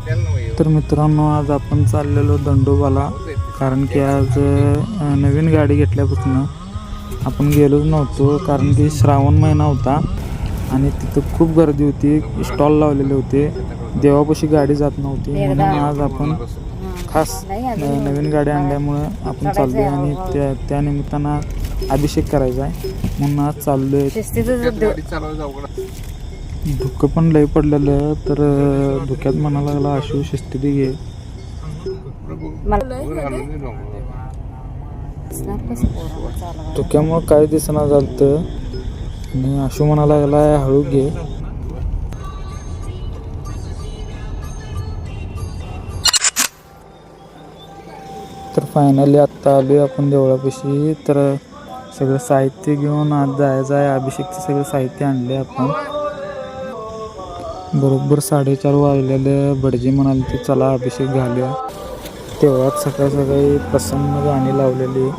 तर मित्रांनो, आज आपण चाललेलो दंडोबाला, कारण की आज नवीन गाडी घेतल्यापासून आपण गेलोच नव्हतो, कारण की श्रावण महिना होता आणि तिथं खूप गर्दी होती, स्टॉल लावलेले होते, देवापाशी गाडी जात नव्हती. म्हणून आज आपण खास नवीन गाडी आणल्यामुळं आपण चाललो आहे आणि त्या निमित्तानं अभिषेक करायचा आहे, म्हणून आज चाललो आहे. धुकं पण लई पडलेलं, तर धुक्यात म्हणायला लागला आशू शिस्तीत घे. धुक्यामुळं काय दिसना झालं आणि आशू म्हणायला लागला हळू घे. तर फायनली आत्ता आलोय आपण देवळापाशी. तर सगळं साहित्य घेऊन आज जायचं आहे. अभिषेकचं सगळं साहित्य आणले आपण. बरोबर 4:30 वाजलेले. भटजी म्हणाले की चला अभिषेक घालूया. तेव्हाच सकाळी सकाळी प्रसन्न गाणी लावलेली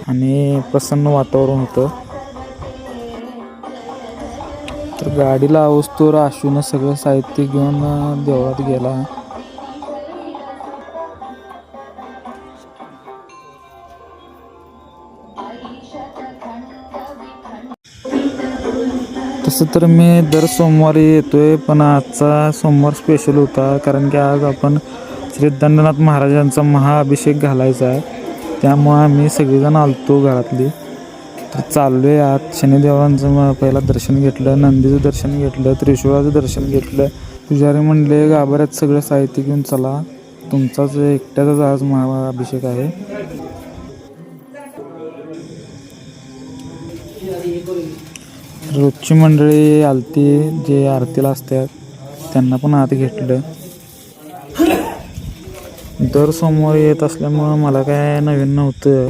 आणि प्रसन्न वातावरण होतं. तर गाडीला आवस्तोवर आशूनं सगळं साहित्य घेऊन देवळात गेला. तसं तर मी दर सोमवारी येतोय, पण आजचा सोमवार स्पेशल होता, कारण की आज आपण श्री दंडनाथ महाराजांचा महाअभिषेक घालायचा आहे. त्यामुळं आम्ही सगळेजण आलतो घरातली. तर चाललोय आज. शनिदेवांचं पहिला दर्शन घेतलं, नंदीचं दर्शन घेतलं, त्रिशूळाचं दर्शन घेतलं. पुजारी म्हणले गाभाऱ्यात सगळं साहित्य घेऊन चला, तुमचाच एकट्याचाच आज महाअभिषेक आहे. रोजची मंडळी आलती, जे आरतीला असतात त्यांना पण आत घेतलं. दर सोमवारी येत असल्यामुळं मला काय नवीन नव्हतं.